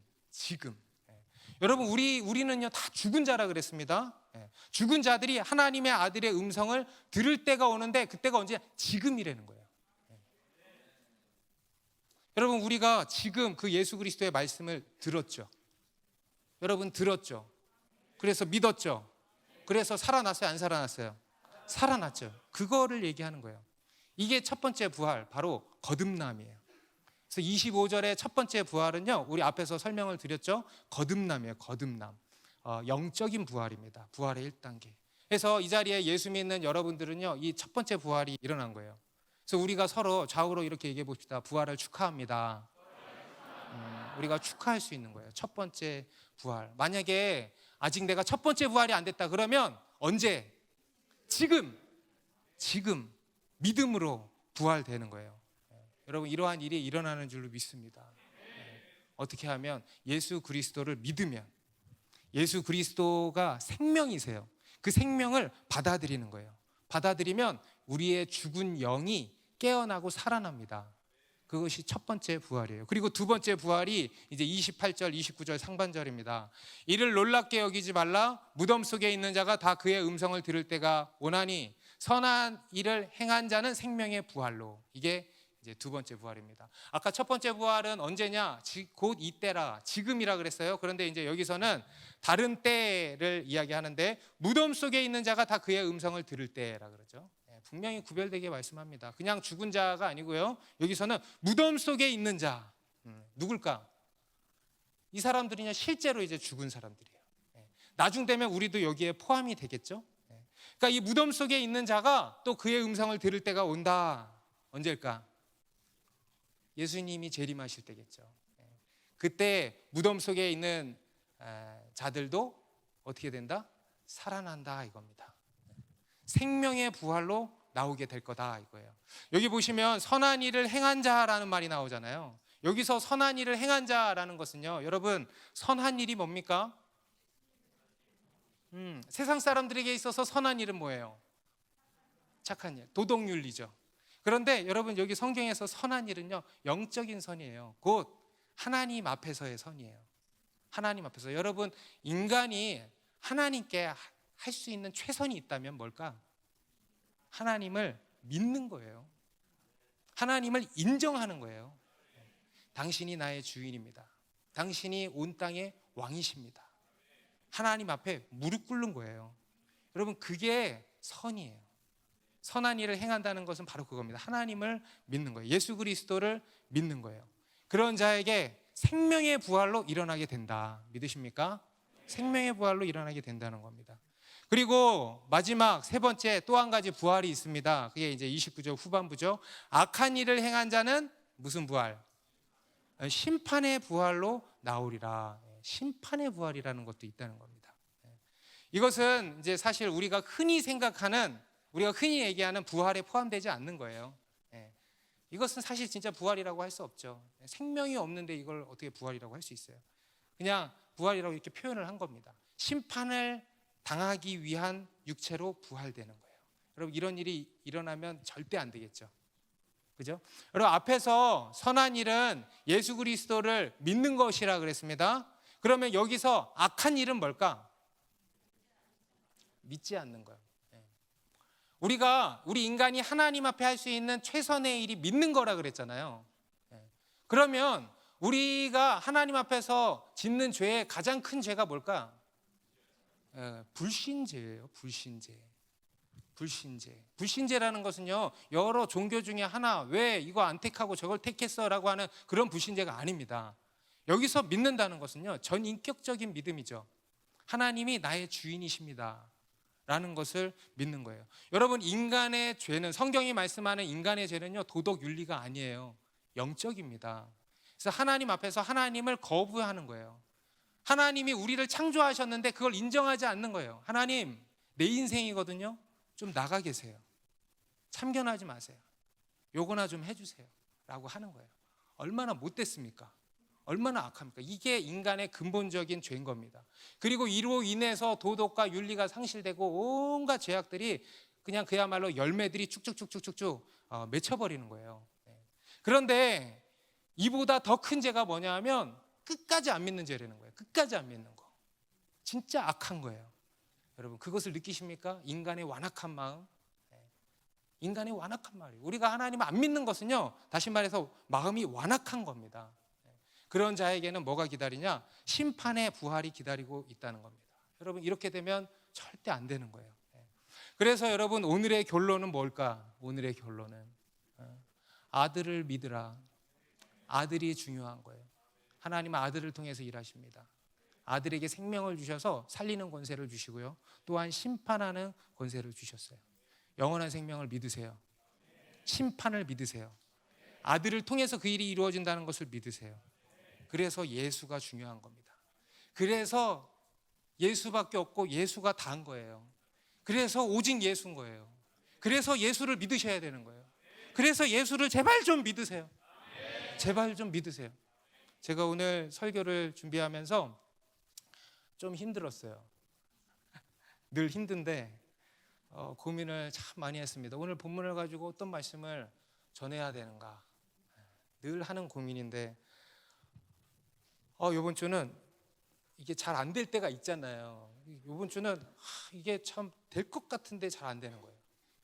여러분 우리는요 다 죽은 자라 그랬습니다. 죽은 자들이 하나님의 아들의 음성을 들을 때가 오는데 그때가 언제? 지금이라는 거예요. 여러분 우리가 지금 그 예수 그리스도의 말씀을 들었죠. 여러분 들었죠. 그래서 믿었죠. 그래서 살아났어요? 안 살아났어요? 살아났죠. 그거를 얘기하는 거예요. 이게 첫 번째 부활, 바로 거듭남이에요. 그래서 25절의 첫 번째 부활은요, 우리 앞에서 설명을 드렸죠. 거듭남이에요. 거듭남. 영적인 부활입니다. 부활의 1단계. 그래서 이 자리에 예수 믿는 여러분들은요, 이 첫 번째 부활이 일어난 거예요. 그래서 우리가 서로 좌우로 이렇게 얘기해 봅시다. 부활을 축하합니다. 우리가 축하할 수 있는 거예요. 첫 번째 부활. 만약에 아직 내가 첫 번째 부활이 안 됐다 그러면 언제? 지금 믿음으로 부활되는 거예요. 여러분 이러한 일이 일어나는 줄로 믿습니다. 어떻게 하면? 예수 그리스도를 믿으면, 예수 그리스도가 생명이세요. 그 생명을 받아들이는 거예요. 받아들이면 우리의 죽은 영이 깨어나고 살아납니다. 그것이 첫 번째 부활이에요. 그리고 두 번째 부활이 이제 28절, 29절 상반절입니다. 이를 놀랍게 여기지 말라. 무덤 속에 있는 자가 다 그의 음성을 들을 때가 오나니 선한 일을 행한 자는 생명의 부활로. 이게 이제 두 번째 부활입니다. 아까 첫 번째 부활은 언제냐? 곧 이때라. 지금이라 그랬어요. 그런데 이제 여기서는 다른 때를 이야기하는데 무덤 속에 있는 자가 다 그의 음성을 들을 때라 그러죠. 분명히 구별되게 말씀합니다. 그냥 죽은 자가 아니고요. 여기서는 무덤 속에 있는 자. 누굴까? 이 사람들이냐 실제로 이제 죽은 사람들이에요. 나중 되면 우리도 여기에 포함이 되겠죠. 그러니까 이 무덤 속에 있는 자가 또 그의 음성을 들을 때가 온다. 언제일까? 예수님이 재림하실 때겠죠. 그때 무덤 속에 있는 자들도 어떻게 된다? 살아난다 이겁니다. 생명의 부활로 나오게 될 거다 이거예요. 여기 보시면 선한 일을 행한 자라는 말이 나오잖아요. 여기서 선한 일을 행한 자라는 것은요, 여러분 선한 일이 뭡니까? 세상 사람들에게 있어서 선한 일은 뭐예요? 착한 일, 도덕윤리죠. 그런데 여러분 여기 성경에서 선한 일은요, 영적인 선이에요. 곧 하나님 앞에서의 선이에요. 하나님 앞에서. 여러분 인간이 하나님께 할 수 있는 최선이 있다면 뭘까? 하나님을 믿는 거예요. 하나님을 인정하는 거예요. 당신이 나의 주인입니다. 당신이 온 땅의 왕이십니다. 하나님 앞에 무릎 꿇는 거예요. 여러분 그게 선이에요. 선한 일을 행한다는 것은 바로 그겁니다. 하나님을 믿는 거예요. 예수 그리스도를 믿는 거예요. 그런 자에게 생명의 부활로 일어나게 된다. 믿으십니까? 생명의 부활로 일어나게 된다는 겁니다. 그리고 마지막 세 번째 또 한 가지 부활이 있습니다. 그게 이제 29절 후반부죠. 악한 일을 행한 자는 무슨 부활? 심판의 부활로 나오리라. 심판의 부활이라는 것도 있다는 겁니다. 이것은 이제 사실 우리가 흔히 생각하는, 우리가 흔히 얘기하는 부활에 포함되지 않는 거예요. 이것은 사실 진짜 부활이라고 할 수 없죠. 생명이 없는데 이걸 어떻게 부활이라고 할 수 있어요? 그냥 부활이라고 이렇게 표현을 한 겁니다. 심판을 당하기 위한 육체로 부활되는 거예요. 여러분, 이런 일이 일어나면 절대 안 되겠죠. 그죠? 여러분, 앞에서 선한 일은 예수 그리스도를 믿는 것이라 그랬습니다. 그러면 여기서 악한 일은 뭘까? 믿지 않는 거예요. 우리 인간이 하나님 앞에 할 수 있는 최선의 일이 믿는 거라 그랬잖아요. 그러면 우리가 하나님 앞에서 짓는 죄의 가장 큰 죄가 뭘까? 불신죄예요. 불신죄라는 것은요, 여러 종교 중에 하나, 왜 이거 안 택하고 저걸 택했어? 라고 하는 그런 불신죄가 아닙니다. 여기서 믿는다는 것은요, 전인격적인 믿음이죠. 하나님이 나의 주인이십니다 라는 것을 믿는 거예요. 여러분, 인간의 죄는, 성경이 말씀하는 인간의 죄는요, 도덕 윤리가 아니에요. 영적입니다. 그래서 하나님 앞에서 하나님을 거부하는 거예요. 하나님이 우리를 창조하셨는데 그걸 인정하지 않는 거예요. 하나님, 내 인생이거든요. 좀 나가 계세요. 참견하지 마세요. 요거나 좀 해주세요 라고 하는 거예요. 얼마나 못됐습니까? 얼마나 악합니까? 이게 인간의 근본적인 죄인 겁니다. 그리고 이로 인해서 도덕과 윤리가 상실되고 온갖 죄악들이 그냥 그야말로 열매들이 쭉쭉쭉쭉쭉 맺혀버리는 거예요. 그런데 이보다 더 큰 죄가 뭐냐 하면 끝까지 안 믿는 죄라는 거예요. 끝까지 안 믿는 거. 진짜 악한 거예요. 여러분, 그것을 느끼십니까? 인간의 완악한 마음. 인간의 완악한 마음이에요. 우리가 하나님을 안 믿는 것은요, 다시 말해서 마음이 완악한 겁니다. 그런 자에게는 뭐가 기다리냐? 심판의 부활이 기다리고 있다는 겁니다. 여러분, 이렇게 되면 절대 안 되는 거예요. 그래서 여러분, 오늘의 결론은 뭘까? 오늘의 결론은 아들을 믿으라. 아들이 중요한 거예요. 하나님은 아들을 통해서 일하십니다. 아들에게 생명을 주셔서 살리는 권세를 주시고요, 또한 심판하는 권세를 주셨어요. 영원한 생명을 믿으세요. 심판을 믿으세요. 아들을 통해서 그 일이 이루어진다는 것을 믿으세요. 그래서 예수가 중요한 겁니다. 그래서 예수밖에 없고 예수가 다인 거예요. 그래서 오직 예수인 거예요. 그래서 예수를 믿으셔야 되는 거예요. 그래서 예수를 제발 좀 믿으세요. 제발 좀 믿으세요. 제가 오늘 설교를 준비하면서 좀 힘들었어요. 늘 힘든데 고민을 참 많이 했습니다. 오늘 본문을 가지고 어떤 말씀을 전해야 되는가 늘 하는 고민인데, 이번 주는 이게 잘 안 될 때가 있잖아요. 이번 주는 이게 참 될 것 같은데 잘 안 되는 거예요.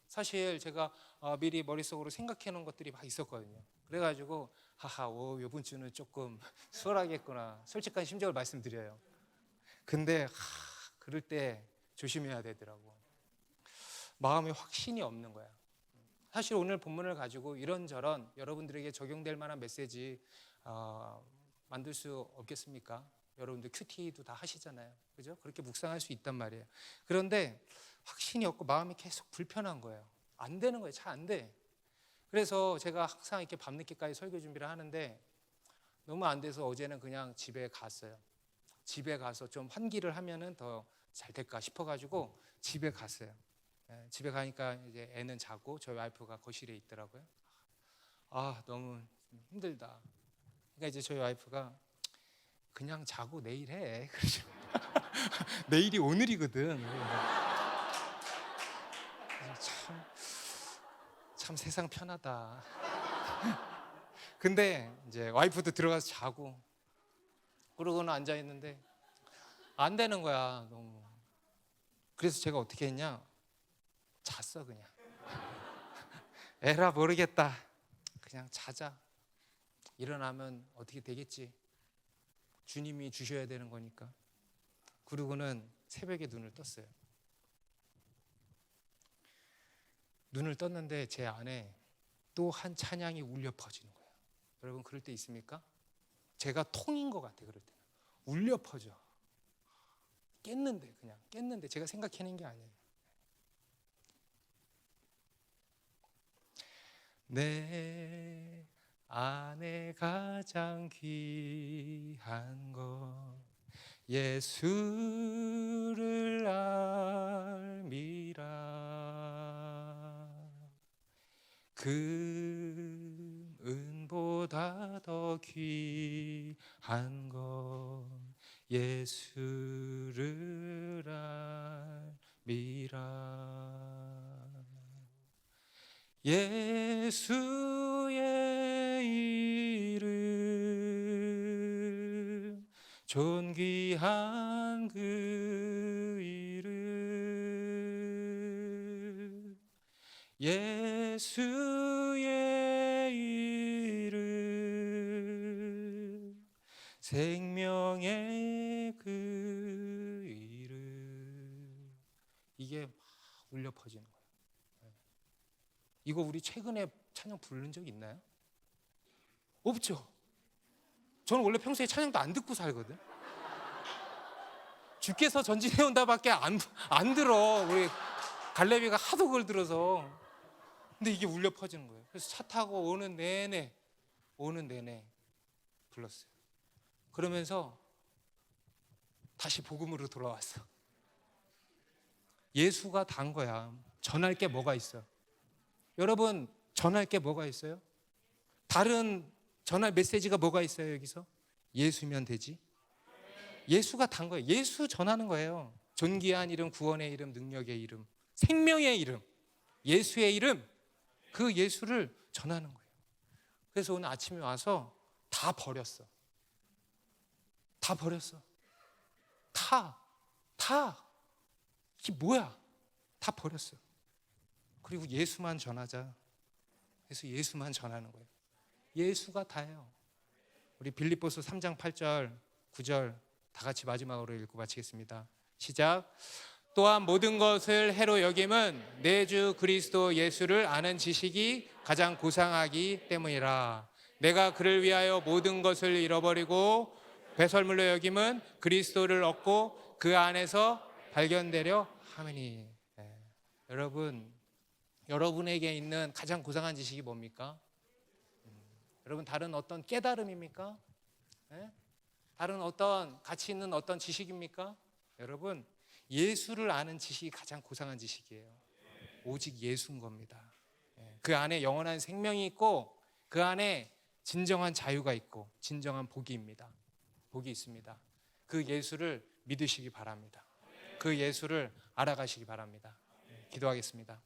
사실 제가 미리 머릿속으로 생각해 놓은 것들이 막 있었거든요. 그래가지고 이번 주는 조금 수월하겠구나, 솔직한 심정을 말씀드려요. 근데 그럴 때 조심해야 되더라고. 마음에 확신이 없는 거야. 사실 오늘 본문을 가지고 이런저런 여러분들에게 적용될 만한 메시지 만들 수 없겠습니까? 여러분들 큐티도 다 하시잖아요. 그죠? 그렇게 묵상할 수 있단 말이에요. 그런데 확신이 없고 마음이 계속 불편한 거예요. 안 되는 거예요. 잘 안 돼. 그래서 제가 항상 이렇게 밤늦게까지 설교 준비를 하는데 너무 안 돼서 어제는 그냥 집에 갔어요. 집에 가서 좀 환기를 하면은 더 잘 될까 싶어가지고 집에 갔어요. 집에 가니까 이제 애는 자고 저희 와이프가 거실에 있더라고요. 너무 힘들다. 그러니까 이제 저희 와이프가 그냥 자고 내일 해. 그러죠. 내일이 오늘이거든. 참 세상 편하다. 근데 이제 와이프도 들어가서 자고 그러고는 앉아 있는데 안 되는 거야, 너무. 그래서 제가 어떻게 했냐? 잤어, 그냥. 에라 모르겠다. 그냥 자자. 일어나면 어떻게 되겠지. 주님이 주셔야 되는 거니까. 그러고는 새벽에 눈을 떴어요. 눈을 떴는데 제 안에 또 한 찬양이 울려 퍼지는 거예요. 여러분, 그럴 때 있습니까? 제가 통인 것 같아요. 그럴 때는 울려 퍼져. 깼는데 제가 생각해낸 게 아니에요. 내 안에 가장 귀한 것 예수를 알미라. 금은보다 더 귀한 것 예수를 알미라. 예수의 이름 존귀한 그 이름 예수의 이름 생명의 그 이름 이게 막 울려 퍼지는 거예요. 이거 우리 최근에 찬양 부른 적 있나요? 없죠. 저는 원래 평소에 찬양도 안 듣고 살거든. 주께서 전진해 온다밖에 안 들어. 우리 갈래비가 하도 그걸 들어서. 근데 이게 울려 퍼지는 거예요. 그래서 차 타고 오는 내내 불렀어요. 그러면서 다시 복음으로 돌아왔어. 예수가 단 거야. 전할 게 뭐가 있어? 여러분, 전할 게 뭐가 있어요? 다른 전할 메시지가 뭐가 있어요? 여기서 예수면 되지. 예수가 단 거예요. 예수 전하는 거예요. 존귀한 이름, 구원의 이름, 능력의 이름, 생명의 이름, 예수의 이름, 그 예수를 전하는 거예요. 그래서 오늘 아침에 와서 다 버렸어. 다 버렸어. 이게 뭐야? 다 버렸어. 그리고 예수만 전하자. 그래서 예수만 전하는 거예요. 예수가 다예요. 우리 빌립보서 3장 8절 9절 다 같이 마지막으로 읽고 마치겠습니다. 시작. 또한 모든 것을 해로 여김은 내 주 그리스도 예수를 아는 지식이 가장 고상하기 때문이라. 내가 그를 위하여 모든 것을 잃어버리고 배설물로 여김은 그리스도를 얻고 그 안에서 발견되려 함이니. 여러분에게 있는 가장 고상한 지식이 뭡니까? 여러분 다른 어떤 깨달음입니까? 다른 어떤 가치 있는 어떤 지식입니까? 여러분 예수를 아는 지식이 가장 고상한 지식이에요. 오직 예수인 겁니다. 그 안에 영원한 생명이 있고 그 안에 진정한 자유가 있고 진정한 복이입니다. 복이 있습니다. 그 예수를 믿으시기 바랍니다. 그 예수를 알아가시기 바랍니다. 기도하겠습니다.